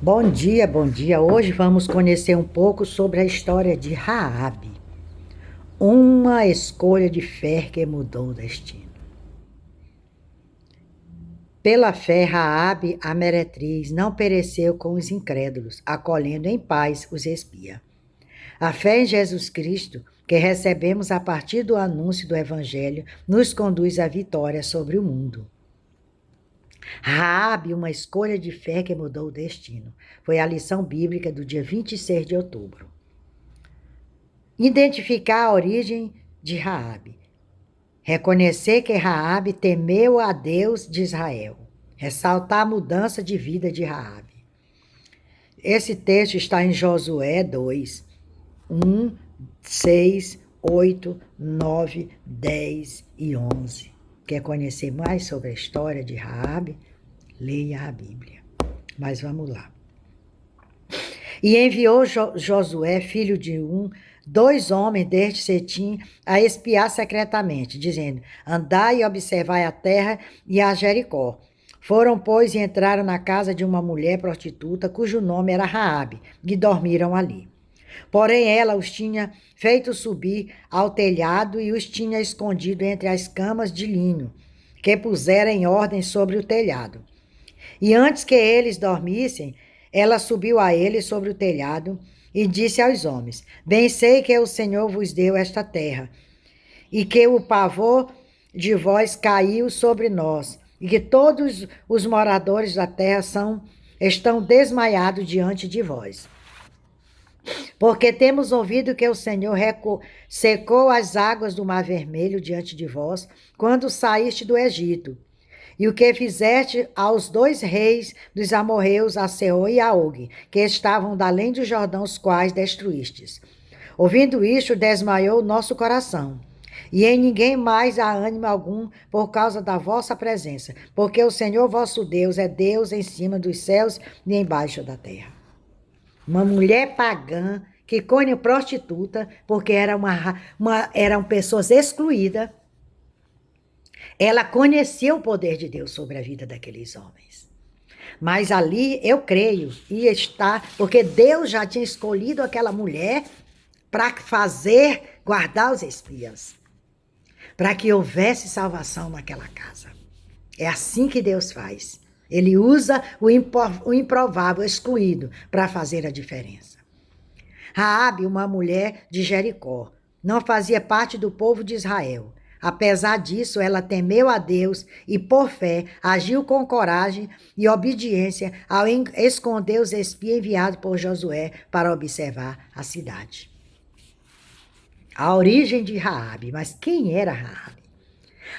Bom dia, bom dia. Hoje vamos conhecer um pouco sobre a história de Raabe, uma escolha de fé que mudou o destino. Pela fé, Raabe, a meretriz, não pereceu com os incrédulos, acolhendo em paz os espias. A fé em Jesus Cristo, que recebemos a partir do anúncio do Evangelho, nos conduz à vitória sobre o mundo. Raabe, uma escolha de fé que mudou o destino. Foi a lição bíblica do dia 26 de outubro. Identificar a origem de Raabe. Reconhecer que Raabe temeu a Deus de Israel. Ressaltar a mudança de vida de Raabe. Esse texto está em Josué 2, 1, 6, 8, 9, 10 e 11. Quer conhecer mais sobre a história de Raabe? Leia a Bíblia. Mas vamos lá. E enviou Josué, filho de dois homens desde Setim, a espiar secretamente, dizendo: andai e observai a terra e a Jericó. Foram, pois, e entraram na casa de uma mulher prostituta, cujo nome era Raabe, e dormiram ali. Porém, ela os tinha feito subir ao telhado e os tinha escondido entre as camas de linho, que pusera em ordem sobre o telhado. E antes que eles dormissem, ela subiu a eles sobre o telhado e disse aos homens: bem sei que o Senhor vos deu esta terra, e que o pavor de vós caiu sobre nós, e que todos os moradores da terra estão desmaiados diante de vós. Porque temos ouvido que o Senhor secou as águas do Mar Vermelho diante de vós, quando saíste do Egito. E o que fizeste aos dois reis dos amorreus, a Seor e a Og, que estavam da além do Jordão, os quais destruístes. Ouvindo isto, desmaiou o nosso coração. E em ninguém mais há ânimo algum por causa da vossa presença, porque o Senhor vosso Deus é Deus em cima dos céus e embaixo da terra. Uma mulher pagã que come prostituta, porque eram pessoas excluídas. Ela conheceu o poder de Deus sobre a vida daqueles homens. Mas ali, eu creio, ia estar, porque Deus já tinha escolhido aquela mulher para guardar os espias, para que houvesse salvação naquela casa. É assim que Deus faz. Ele usa o improvável, excluído, para fazer a diferença. Raabe, uma mulher de Jericó, não fazia parte do povo de Israel. Apesar disso, ela temeu a Deus e, por fé, agiu com coragem e obediência ao esconder os espias enviados por Josué para observar a cidade. A origem de Raabe. Mas quem era Raabe?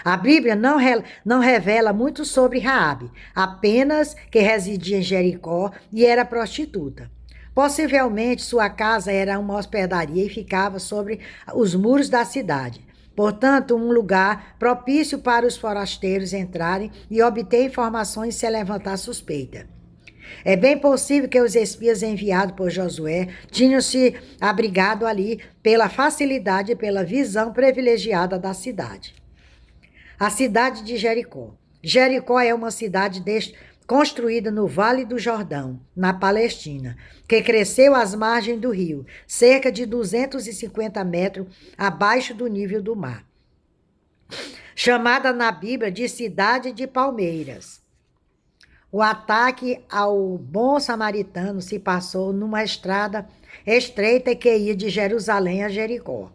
A Bíblia não revela muito sobre Raabe, apenas que residia em Jericó e era prostituta. Possivelmente sua casa era uma hospedaria e ficava sobre os muros da cidade. Portanto, um lugar propício para os forasteiros entrarem e obter informações sem levantar suspeita. É bem possível que os espias enviados por Josué tinham se abrigado ali pela facilidade e pela visão privilegiada da cidade. A cidade de Jericó. Jericó é uma cidade construída no Vale do Jordão, na Palestina, que cresceu às margens do rio, cerca de 250 metros abaixo do nível do mar. Chamada na Bíblia de Cidade de Palmeiras. O ataque ao bom samaritano se passou numa estrada estreita que ia de Jerusalém a Jericó.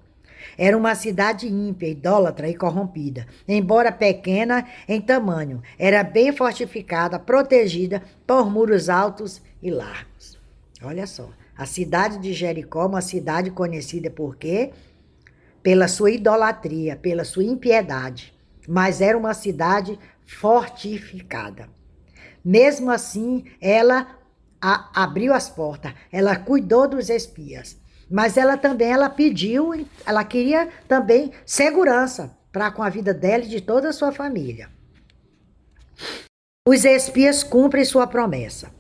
Era uma cidade ímpia, idólatra e corrompida. Embora pequena em tamanho, era bem fortificada, protegida por muros altos e largos. Olha só, a cidade de Jericó, uma cidade conhecida por quê? Pela sua idolatria, pela sua impiedade. Mas era uma cidade fortificada. Mesmo assim, ela abriu as portas, ela cuidou dos espias. Mas ela pediu, ela queria também segurança para com a vida dela e de toda a sua família. Os espias cumprem sua promessa.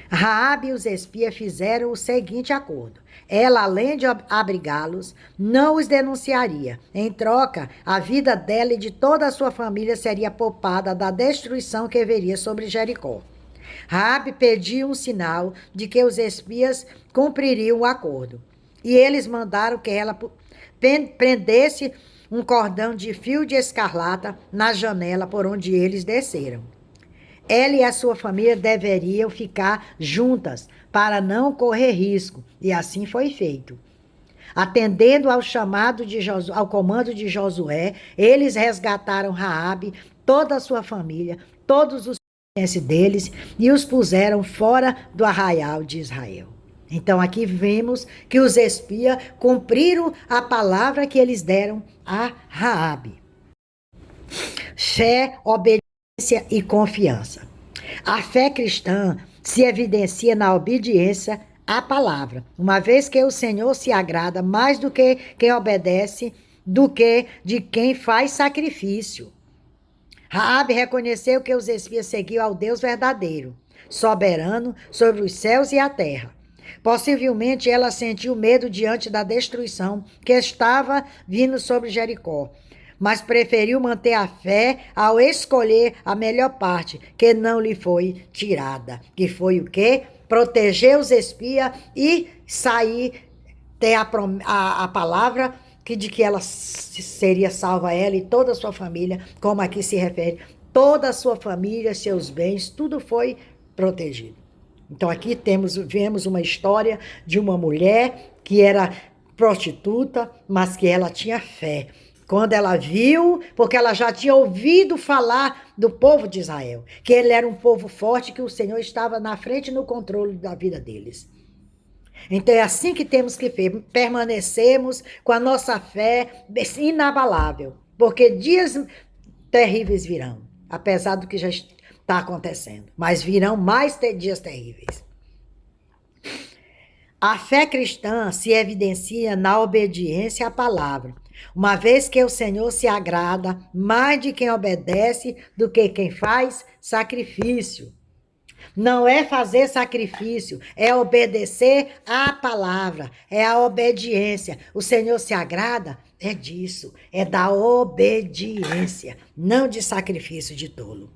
Raabe e os espias fizeram o seguinte acordo. Ela, além de abrigá-los, não os denunciaria. Em troca, a vida dela e de toda a sua família seria poupada da destruição que viria sobre Jericó. Raabe pediu um sinal de que os espias cumpririam o acordo. E eles mandaram que ela prendesse um cordão de fio de escarlata na janela por onde eles desceram. Ela e a sua família deveriam ficar juntas para não correr risco, e assim foi feito. Atendendo ao chamado ao comando de Josué, eles resgataram Raabe, toda a sua família, todos os pertences deles e os puseram fora do arraial de Israel. Então aqui vemos que os espias cumpriram a palavra que eles deram a Raabe. Fé, obediência e confiança. A fé cristã se evidencia na obediência à palavra, uma vez que o Senhor se agrada mais do que quem obedece, do que de quem faz sacrifício. Raabe reconheceu que os espias seguiam ao Deus verdadeiro, soberano sobre os céus e a terra. Possivelmente ela sentiu medo diante da destruição que estava vindo sobre Jericó, mas preferiu manter a fé ao escolher a melhor parte, que não lhe foi tirada, que foi o quê? Proteger os espias e sair, ter a palavra de que ela seria salva, ela e toda a sua família, como aqui se refere, toda a sua família, seus bens, tudo foi protegido. Então aqui vemos uma história de uma mulher que era prostituta, mas que ela tinha fé. Quando ela viu, porque ela já tinha ouvido falar do povo de Israel, que ele era um povo forte, que o Senhor estava na frente e no controle da vida deles. Então é assim que temos que permanecermos com a nossa fé inabalável, porque dias terríveis virão, apesar do que já está acontecendo, mas virão mais dias terríveis. A fé cristã se evidencia na obediência à palavra, uma vez que o Senhor se agrada mais de quem obedece do que quem faz sacrifício. Não é fazer sacrifício, é obedecer à palavra, é a obediência. O Senhor se agrada? É disso, é da obediência, não de sacrifício de tolo.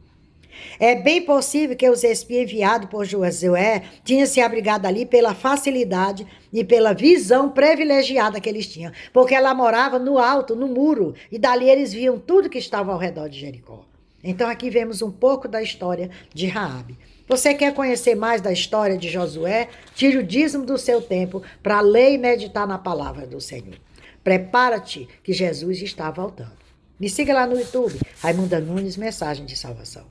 É bem possível que os espias enviados por Josué tinham se abrigado ali pela facilidade e pela visão privilegiada que eles tinham, porque ela morava no alto, no muro, e dali eles viam tudo que estava ao redor de Jericó. Então aqui vemos um pouco da história de Raabe. Você quer conhecer mais da história de Josué? Tire o dízimo do seu tempo para ler e meditar na palavra do Senhor. Prepara-te que Jesus está voltando. Me siga lá no YouTube, Raimunda Nunes, Mensagem de Salvação.